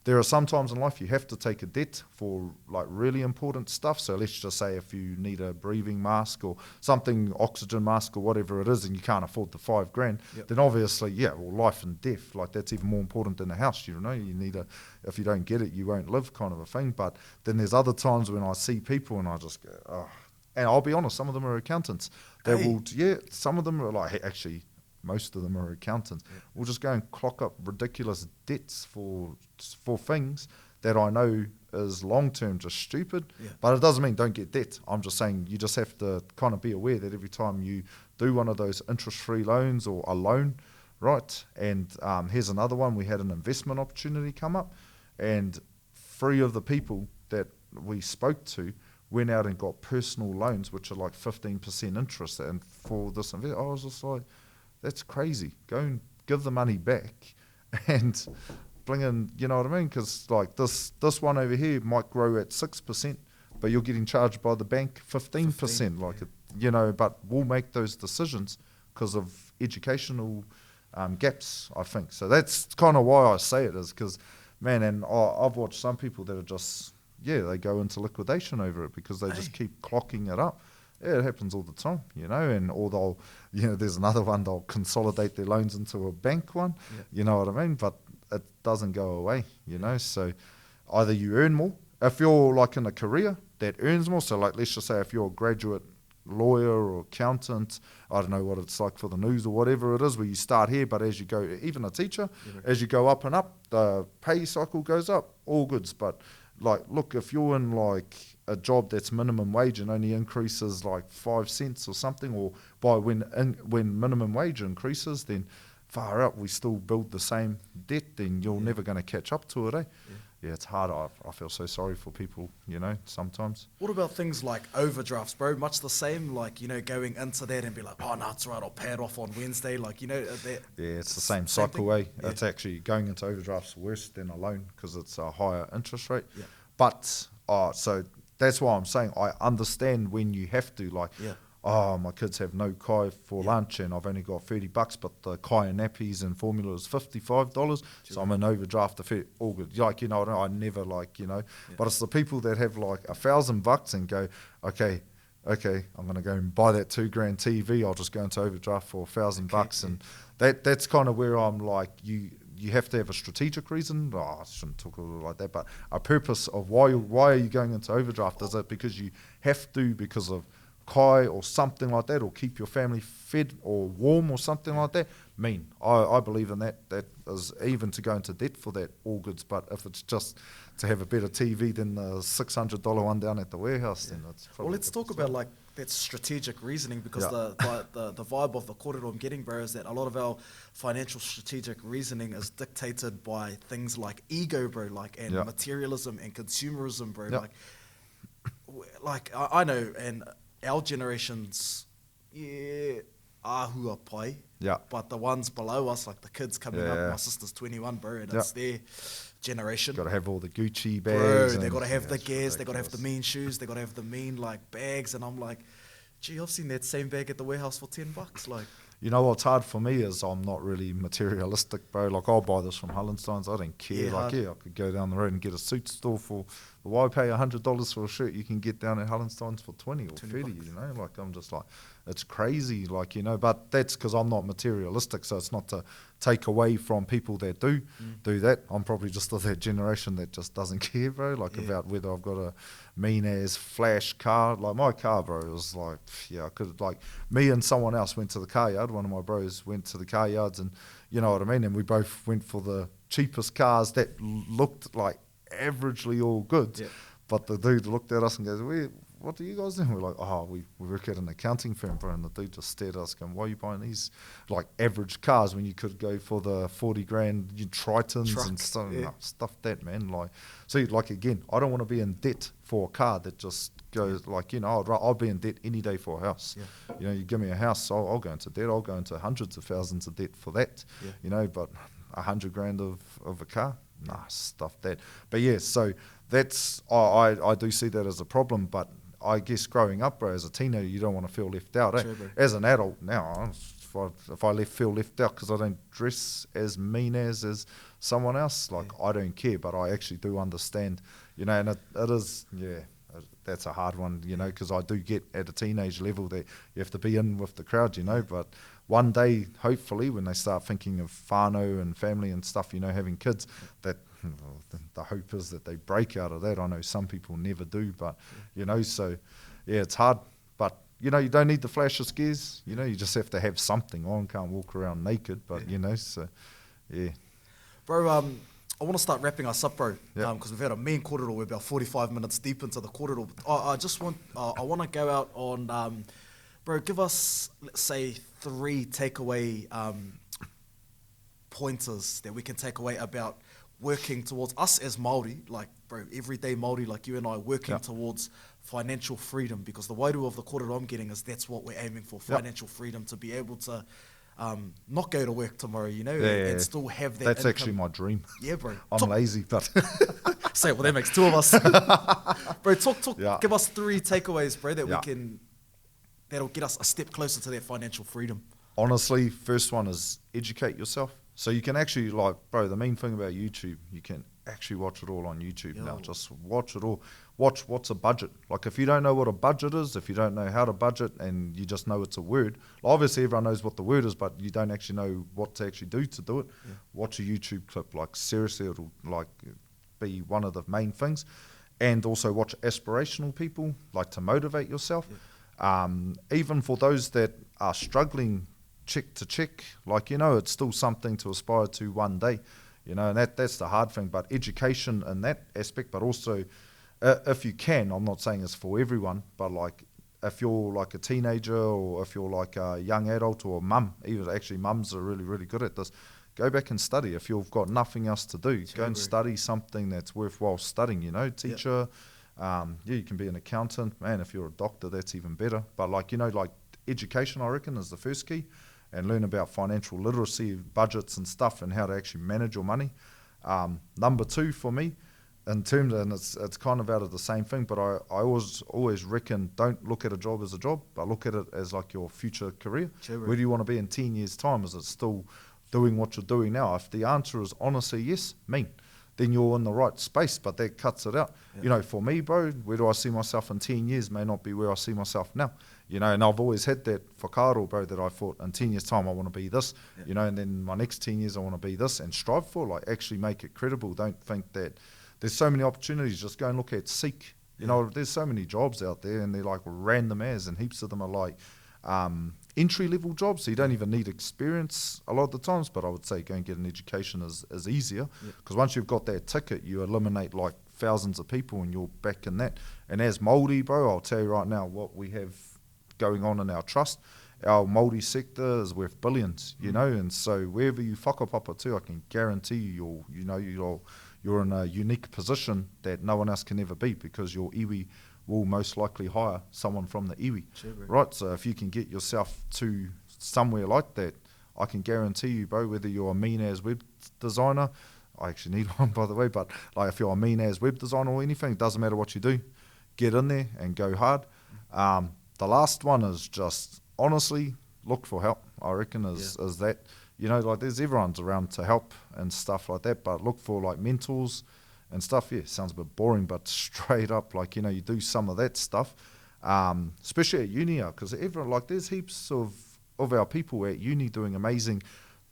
there are some times in life you have to take a debt for like really important stuff. So let's just say if you need a breathing mask or something, oxygen mask or whatever it is, and you can't afford the $5 grand, then obviously, well, life and death, like that's even more important than a house, you know. You need if you don't get it, you won't live, kind of a thing. But then there's other times when I see people and I just go, oh. And I'll be honest, some of them are accountants. They will, some of them are like, actually, most of them are accountants. We'll just go and clock up ridiculous debts for things that I know is long-term just stupid. But it doesn't mean don't get debt. I'm just saying you just have to kind of be aware that every time you do one of those interest-free loans or a loan, right? And here's another one. We had an investment opportunity come up, and 3 of the people that we spoke to went out and got personal loans, which are like 15% interest. And for this investment, I was just like, that's crazy. Go and give the money back and bring in, you know what I mean? Because like this one over here might grow at 6%, but you're getting charged by the bank 15%. Like, you know, but we'll make those decisions because of educational gaps, I think. So that's kind of why I say it, is because, man, and I've watched some people that are just, they go into liquidation over it because they just keep clocking it up. Yeah, it happens all the time, you know, and or they'll, you know, there's another one, they'll consolidate their loans into a bank one, you know what I mean? But it doesn't go away, you know, so either you earn more, if you're like in a career that earns more, so like let's just say if you're a graduate lawyer or accountant, I don't know what it's like for the news or whatever it is, where you start here, but as you go, even a teacher, as you go up and up, the pay cycle goes up, all goods, but like, look, if you're in like a job that's minimum wage and only increases like 5 cents or something, or by when minimum wage increases, then far out, we still build the same debt, then you're never going to catch up to it, eh? Yeah, it's hard. I feel so sorry for people, you know, sometimes. What about things like overdrafts, bro? Much the same, like, you know, going into that and be like, oh, no, it's right, I'll pay it off on Wednesday. Like, you know, it's the same cycle, eh? Yeah. It's actually going into overdrafts worse than a loan because it's a higher interest rate. Yeah. But, so that's why I'm saying I understand when you have to, like, oh, my kids have no kai for lunch and I've only got $30, but the kai and nappies and formula is $55, so I'm in overdraft of all good. Like, you know, I never like, you know, but it's the people that have like $1,000 and go, okay, I'm going to go and buy that $2 grand TV, I'll just go into overdraft for $1,000, and that's kind of where I'm like, you have to have a strategic reason. I shouldn't talk like that, but a purpose of why are you going into overdraft? Is it because you have to because of kai or something like that, or keep your family fed or warm or something like that, I believe in that. That is, even to go into debt for that, all goods. But if it's just to have a better TV than the $600 one down at the warehouse, then it's probably... Well, let's talk about like that strategic reasoning, because the vibe of the kōrero I'm getting, bro, is that a lot of our financial strategic reasoning is dictated by things like ego, bro, like, and materialism and consumerism, bro. Like I know, and our generation's ahua pai, but the ones below us, like the kids coming up, my sister's 21, bro, and it's their generation. Got to have all the Gucci bags. Bro, they got to have the gears, they got to have the mean shoes, they got to have the mean like bags, and I'm like, gee, I've seen that same bag at the warehouse for $10. Like, you know what's hard for me is I'm not really materialistic, bro. Like, I'll buy this from Hallenstein's. I don't care. I could go down the road and get a suit store for... Why pay $100 for a shirt you can get down at Hallenstein's for 20 or 30, you know? Like, I'm just like, it's crazy, like, you know. But that's because I'm not materialistic, so it's not to take away from people that do that. I'm probably just of that generation that just doesn't care, bro, like, about whether I've got a mean-ass flash car. Like, my car, bro, was like, I could, like, me and someone else went to the car yard. One of my bros went to the car yards, and you know what I mean? And we both went for the cheapest cars that looked like averagely all good, but the dude looked at us and goes, what do you guys do? And we're like, we work at an accounting firm, bro. And the dude just stared at us going, why are you buying these like average cars when you could go for the 40 grand Tritons and stuff that, man? Like, so like, again, I don't want to be in debt for a car that just goes like, you know, I'll be in debt any day for a house. You know, you give me a house, I'll go into debt. I'll go into hundreds of thousands of debt for that, you know, but 100 grand of a car, stuff that. But so that's, I do see that as a problem, but I guess growing up, bro, as a teenager, you don't want to feel left out. Sure, as an adult now, if I feel left out because I don't dress as mean as someone else, like, I don't care, but I actually do understand, you know, and it is, that's a hard one, you know, because I do get at a teenage level that you have to be in with the crowd, you know, but one day, hopefully, when they start thinking of whānau and family and stuff, you know, having kids, that the hope is that they break out of that. I know some people never do, but, you know, so, it's hard. But, you know, you don't need the flash of scares. You know, you just have to have something on. Can't walk around naked, but, you know, so, Bro, I want to start wrapping us up, bro, because we've had a mean kōrero. We're about 45 minutes deep into the kōrero. I want to go out on, bro, give us, let's say, 3 takeaway pointers that we can take away about working towards us as Māori, like, bro, everyday Māori like you and I, working towards financial freedom, because the wairu of the kōrero I'm getting is that's what we're aiming for, financial freedom, to be able to not go to work tomorrow, you know, and still have that That's income. actually my dream. Yeah, bro. I'm lazy, but... Say, well, that makes 2 of us. Bro, give us 3 takeaways, bro, that we can, that'll get us a step closer to that financial freedom. Honestly, first one is educate yourself. So you can actually, like, bro, the main thing about YouTube, you can actually watch it all on YouTube now. Just watch it all. Watch what's a budget. Like, if you don't know what a budget is, if you don't know how to budget, and you just know it's a word, obviously everyone knows what the word is, but you don't actually know what to actually do to do it. Watch a YouTube clip. Like, seriously, it'll, like, be one of the main things. And also watch aspirational people, like, to motivate yourself. Even for those that are struggling check to check, like, you know, it's still something to aspire to one day, you know, and that's the hard thing. But education in that aspect, but also if you can, I'm not saying it's for everyone, but like, if you're like a teenager, or if you're like a young adult or a mum, even actually mums are really, really good at this, go back and study. If you've got nothing else to do, go and study something that's worthwhile studying, you know, teacher, you can be an accountant, man, if you're a doctor, that's even better. But like, you know, like, education, I reckon, is the first key. And learn about financial literacy, budgets and stuff, and how to actually manage your money. Number 2 for me, in terms, and it's kind of out of the same thing, but I always reckon, don't look at a job as a job, but look at it as like your future career. Where do you want to be in 10 years' time? Is it still doing what you're doing now? If the answer is honestly yes, then you're in the right space, but that cuts it out. You know, for me, bro, where do I see myself in 10 years may not be where I see myself now. You know, and I've always had that whakaro, bro, that I thought in 10 years' time I want to be this, you know, and then my next 10 years I want to be this, and strive for, like, actually make it credible. Don't think that there's so many opportunities. Just go and seek You know, there's so many jobs out there, and they're like random as, and heaps of them are like entry-level jobs, so you don't even need experience a lot of the times, but I would say go and get an education is easier, because once you've got that ticket, you eliminate like thousands of people and you're back in that. And as Māori, bro, I'll tell you right now what we have going on in our trust. Our Māori sector is worth billions, you know, and so wherever you whakapapa to, I can guarantee you, you're in a unique position that no one else can ever be, because your iwi will most likely hire someone from the iwi, right? So if you can get yourself to somewhere like that, I can guarantee you, bro, whether you're a mean-as web designer, I actually need one, by the way, but like if you're a mean-as web designer or anything, it doesn't matter what you do, get in there and go hard. The last one is just, honestly, look for help, I reckon, is that, you know, like there's everyone's around to help and stuff like that, but look for like mentors and stuff. Yeah, sounds a bit boring, but straight up, like, you know, you do some of that stuff, especially at uni, because everyone, like, there's heaps of our people at uni doing amazing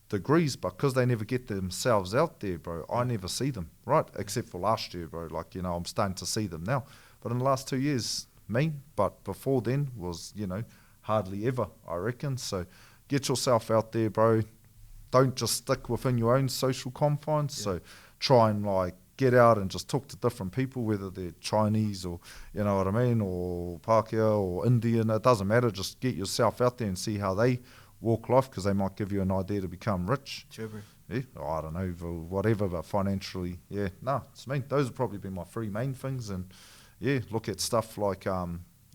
degrees, but because they never get themselves out there, bro, I never see them, right? Except for last year, bro. Like, you know, I'm starting to see them now. But in the last 2 years, me, but before then was, you know, hardly ever, I reckon. So get yourself out there, bro. Don't just stick within your own social confines. So try and like get out and just talk to different people, whether they're Chinese or, you know what I mean, or Pākehā or Indian. It doesn't matter. Just get yourself out there and see how they walk life, because they might give you an idea to become rich. Yeah, I don't know, whatever, but financially, it's me. Those have probably been my three main things. And yeah, look at stuff like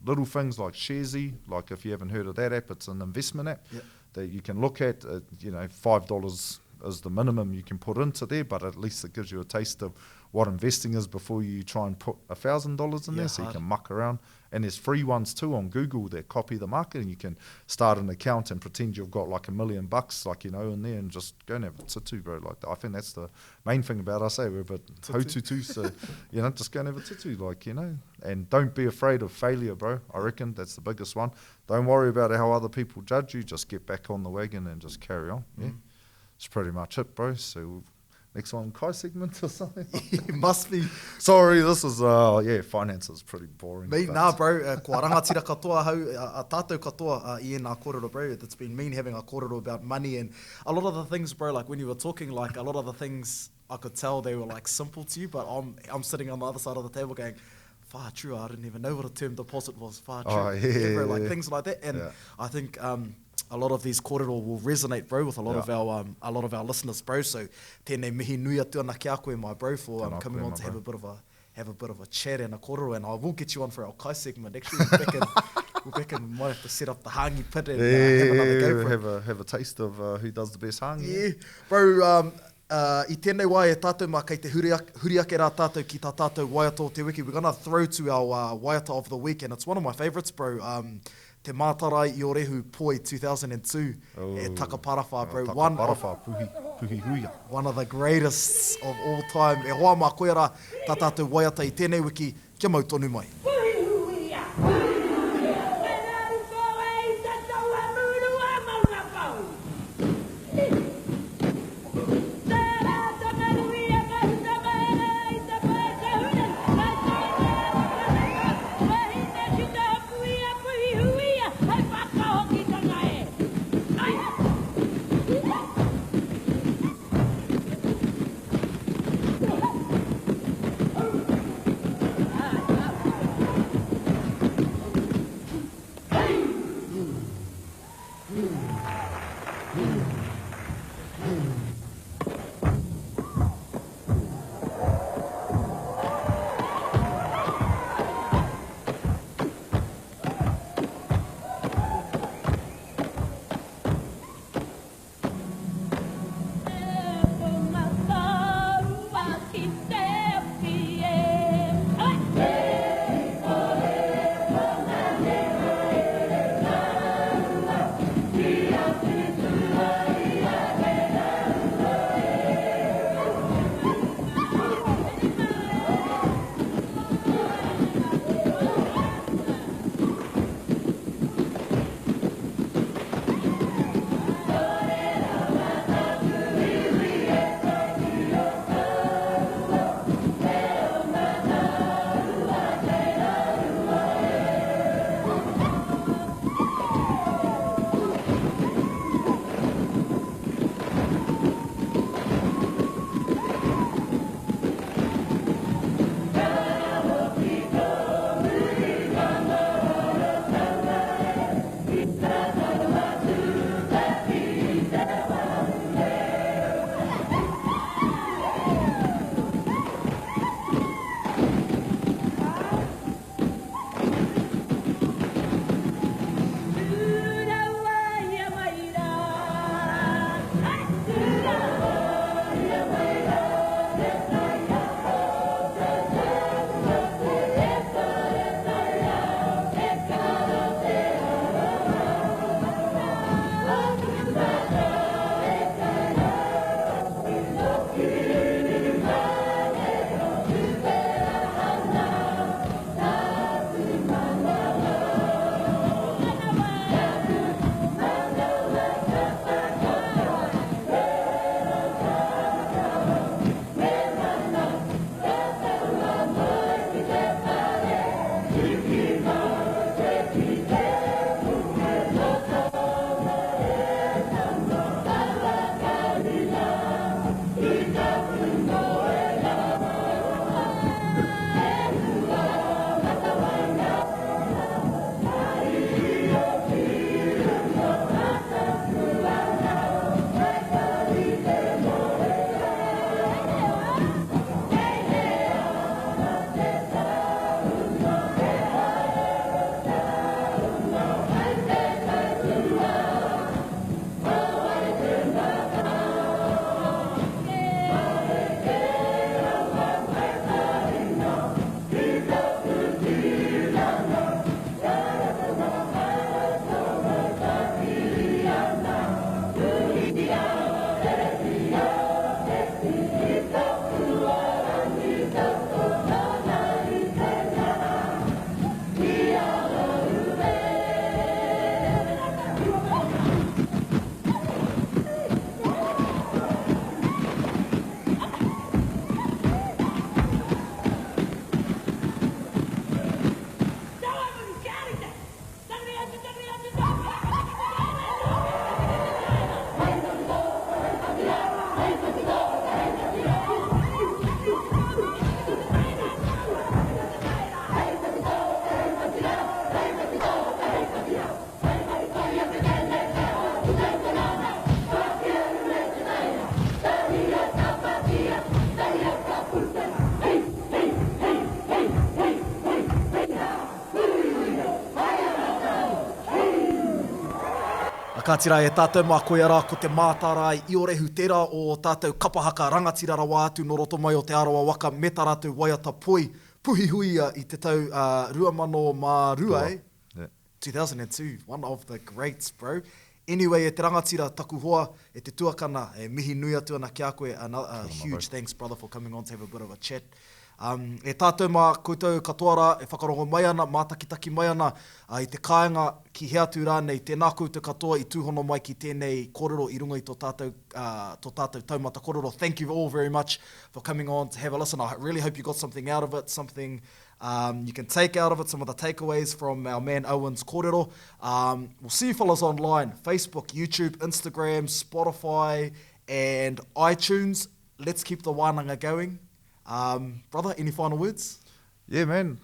little things like Sharesy. Like if you haven't heard of that app, it's an investment app that you can look at. You know, $5 is the minimum you can put into there, but at least it gives you a taste of what investing is before you try and put $1,000 in there, so you can muck around. And there's free ones too on Google that copy the market, and you can start an account and pretend you've got like $1 million, like, you know, in there, and just go and have a tutu, bro. Like, I think that's the main thing about us, we're a bit ho-tutu, so, you know, just go and have a tutu, like, you know, and don't be afraid of failure, bro. I reckon that's the biggest one. Don't worry about how other people judge you, just get back on the wagon and just carry on. It's pretty much it, bro. So next one, Kai segment or something? It must be. Sorry, this is, finance is pretty boring. Me, nah, bro, kua rangatira katoa hau, a tātou katoa i nā kōrero, bro. It's been mean having a kōrero about money, and a lot of the things, bro, like when you were talking, like a lot of the things I could tell they were like simple to you, but I'm sitting on the other side of the table going, far true, I didn't even know what a term deposit was, far true. Bro, like things like that. And I think a lot of these kōrero will resonate, bro, with a lot of our listeners, bro. So tēnei mihi nui atu ana ki a koe, my bro, for coming on to have a bit of a chat and a kōrero, and I will get you on for our kai segment. Actually, we're back and we might have to set up the hangi pit and have another go for it. Have a taste of who does the best hangi. Yeah, bro. I tēnei wai e tātou mā kei te huriake rā tātou ki tā tātou waiata o te wiki. We're going to throw to our waiata of the week, and it's one of my favourites, bro. Te Mātārae i Ōrehu Poi 2002 e Takaparafa, bro. One of the greatest of all time. E hoa mā koe rā tā tātou waiata i tēnei wiki. Kia mau tonu mai. Ka tira e tātou mā koe ara ko te Mātārae i Ōrehu tera o tātou kapa haka rangatira rawa atu no roto mai o te Arawa waka me tā rātou waiata poi puhi huia i te tau 2002, Yeah. 2002, one of the greats, bro. Anyway, e te rangatira taku hoa, e te tuakana, e mihi nui atu ana ki a koe, a huge thanks, brother, for coming on to have a bit of a chat. E tātou mā koutou katoara, e whakarongo mai ana, mātakitaki mai ana, i te kāinga ki hea tū rānei, tēnā koutou katoa i tūhono mai ki tēnei kōrero i runga i tō tātou taumata kōrero. Thank you all very much for coming on to have a listen. I really hope you got something out of it, something you can take out of it, some of the takeaways from our man Owen's kōrero. We'll see you fellas online, Facebook, YouTube, Instagram, Spotify, and iTunes. Let's keep the wānanga going. Brother, any final words? Yeah, man,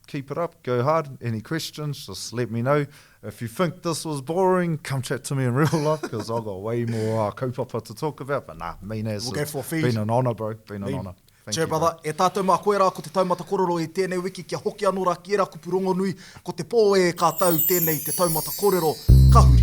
keep it up, go hard. Any questions, just let me know. If you think this was boring, come chat to me in real life, because I've got way more kaupapa to talk about. But nah, mean as We'll go for a feed. Been an honour, bro. Been an honour. Thank Cheer, you, brother. E tātou mā koe rā ko te taumata kōrero i tēnei wiki kia hoki anō rā ki e rā kupu rongo nui ko te pō e kātau tēnei te taumata kōrero. Ka huri.